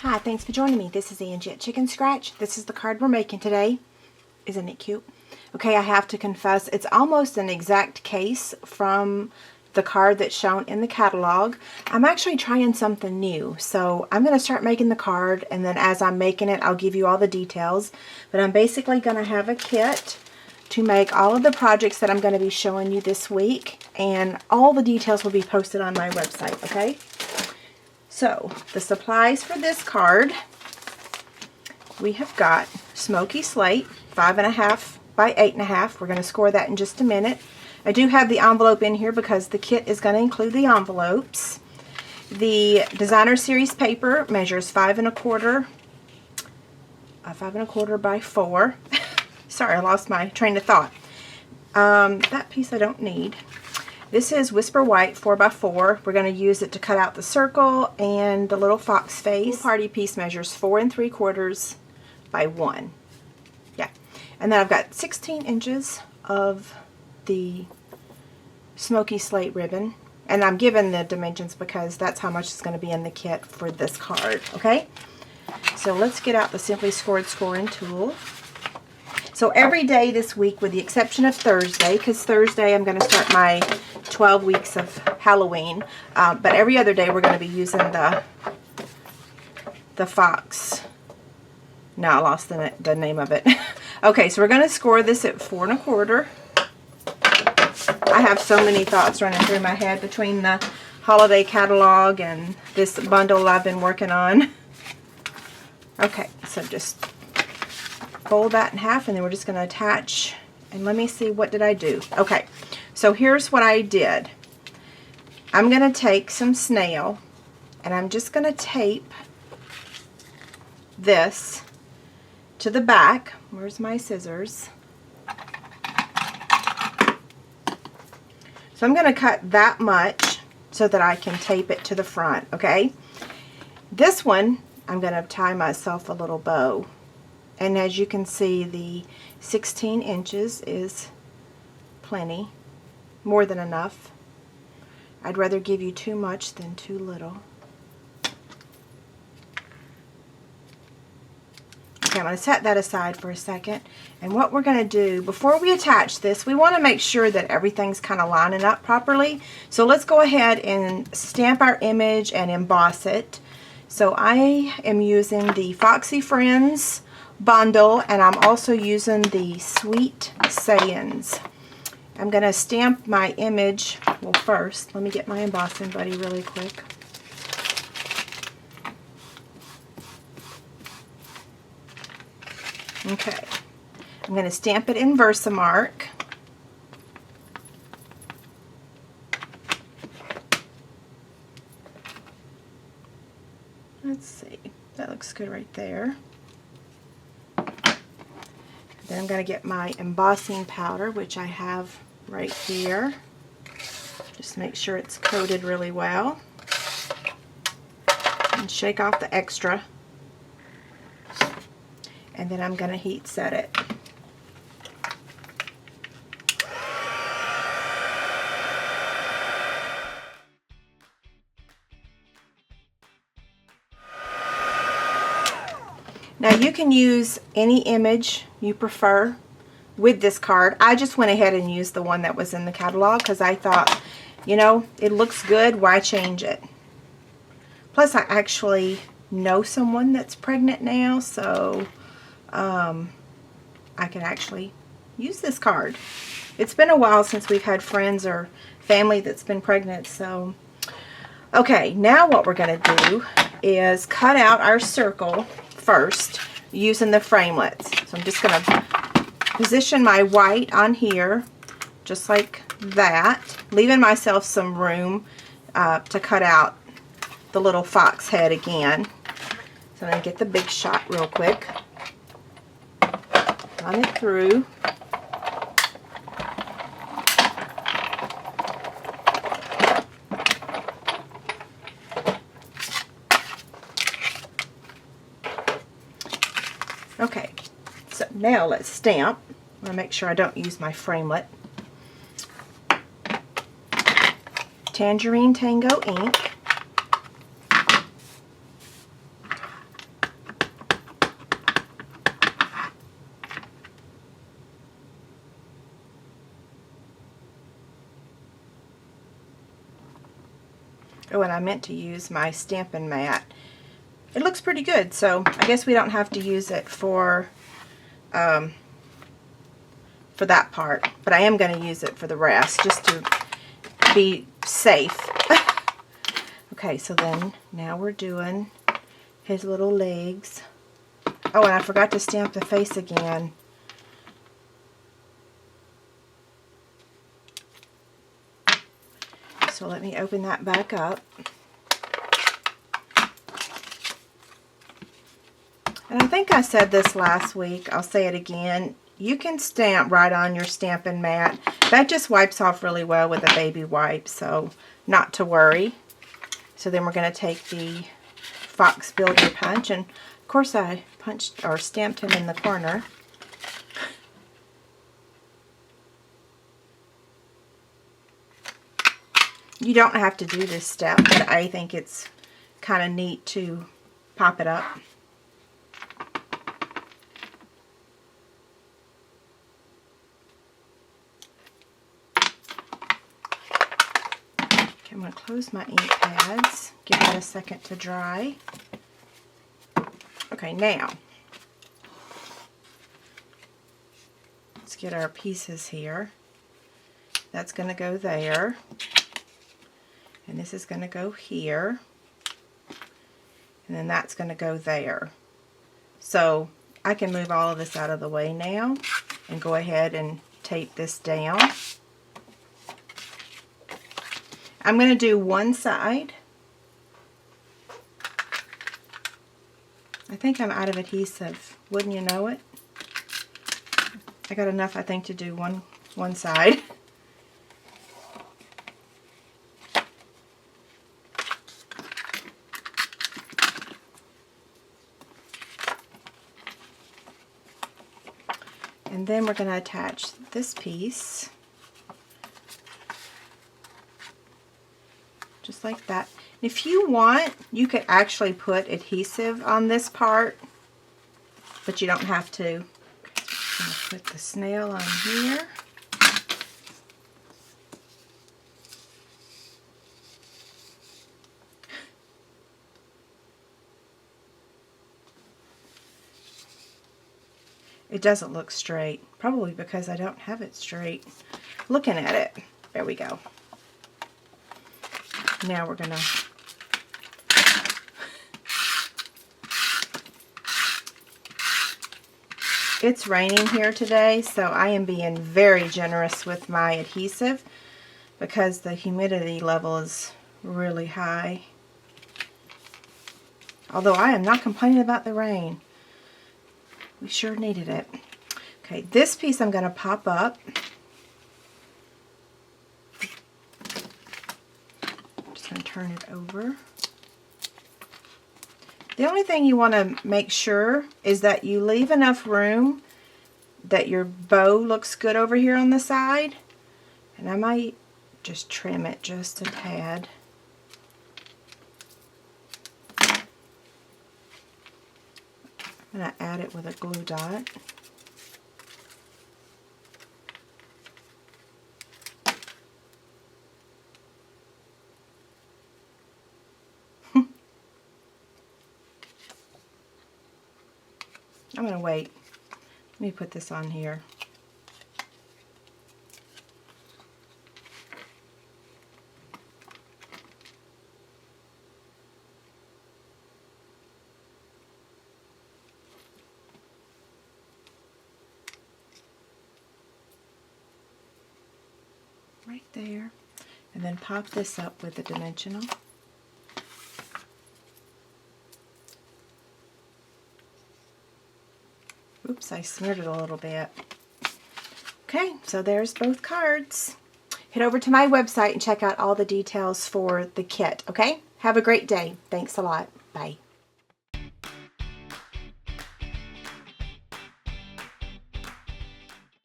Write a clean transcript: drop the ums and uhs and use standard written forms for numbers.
Hi, thanks for joining me. This is Angie at Chicken Scratch. This is the card we're making today. Isn't it cute? Okay, I have to confess, it's almost an exact case from the card that's shown in the catalog. I'm actually trying something new, so I'm going to start making the card, and then as I'm making it, I'll give you all the details. But I'm basically going to have a kit to make all of the projects that I'm going to be showing you this week, and all the details will be posted on my website, okay? So, the supplies for this card, we have got Smoky Slate, 5.5 by 8.5. We're going to score that in just a minute. I do have the envelope in here because the kit is going to include the envelopes. The Designer Series paper measures 5.25 by 4. Sorry, I lost my train of thought. That piece I don't need. This is Whisper White 4x4. We're going to use it to cut out the circle and the little fox face. The party piece measures 4 3/4 by 1. Yeah. And then I've got 16 inches of the Smoky Slate ribbon. And I'm given the dimensions because that's how much is going to be in the kit for this card. Okay? So let's get out the Simply Scored scoring tool. So every day this week, with the exception of Thursday, because Thursday I'm going to start my 12 weeks of Halloween, but every other day we're going to be using the fox. No, I lost the name of it. Okay, so we're going to score this at 4 1/4. I have so many thoughts running through my head between the holiday catalog and this bundle I've been working on. Okay, so just fold that in half, and then we're just going to attach, and let me see, what did I do? Okay, so here's what I did. I'm going to take some snail, and I'm just going to tape this to the back. Where's my scissors? So I'm going to cut that much so that I can tape it to the front, okay? This one, I'm going to tie myself a little bow. And as you can see, the 16 inches is plenty, more than enough. I'd rather give you too much than too little. Okay, I'm going to set that aside for a second. And what we're going to do, before we attach this, we want to make sure that everything's kind of lining up properly. So let's go ahead and stamp our image and emboss it. So I am using the Foxy Friends bundle, and I'm also using the Sweet Sayings. I'm going to stamp my image. Well, first, let me get my embossing buddy really quick. Okay, I'm going to stamp it in Versamark. Let's see, that looks good right there. Then I'm going to get my embossing powder, which I have right here. Just make sure it's coated really well. And shake off the extra. And then I'm going to heat set it. Now you can use any image you prefer with this card. I just went ahead and used the one that was in the catalog because I thought, you know, it looks good, why change it? Plus I actually know someone that's pregnant now, so I can actually use this card. It's been a while since we've had friends or family that's been pregnant, so okay, now what we're going to do is cut out our circle first using the framelits. So I'm just going to position my white on here just like that, leaving myself some room to cut out the little fox head again. So I'm going to get the big shot real quick, run it through. Okay, so now let's stamp. I'm going to make sure I don't use my framelit. Tangerine Tango ink. Oh, and I meant to use my Stampin' Mat. It looks pretty good, so I guess we don't have to use it for that part, but I am going to use it for the rest, just to be safe. Okay, so then now we're doing his little legs. Oh, and I forgot to stamp the face again. So let me open that back up. And I think I said this last week, I'll say it again. You can stamp right on your Stampin' Mat. That just wipes off really well with a baby wipe, so not to worry. So then we're going to take the Fox Builder punch, and of course I punched or stamped him in the corner. You don't have to do this step, but I think it's kind of neat to pop it up. I'm going to close my ink pads, give it a second to dry. Okay, now let's get our pieces here. That's going to go there, and this is going to go here, and then that's going to go there. So I can move all of this out of the way now and go ahead and tape this down. I'm going to do one side. I think I'm out of adhesive. Wouldn't you know it? I got enough, I think, to do one side. And then we're going to attach this piece. Just like that. If you want, you could actually put adhesive on this part, but you don't have to. I'm going to put the snail on here. It doesn't look straight, probably because I don't have it straight. Looking at it, there we go. Now we're gonna it's raining here today, so I am being very generous with my adhesive because the humidity level is really high. Although I am not complaining about the rain. We sure needed it. Okay, this piece I'm going to pop up. Just going to turn it over. The only thing you want to make sure is that you leave enough room that your bow looks good over here on the side. And I might just trim it just a tad. I'm going to add it with a glue dot. I'm going to wait. Let me put this on here. Right there. And then pop this up with the dimensional. Oops, I smeared it a little bit. Okay, so there's both cards. Head over to my website and check out all the details for the kit, okay? Have a great day. Thanks a lot. Bye.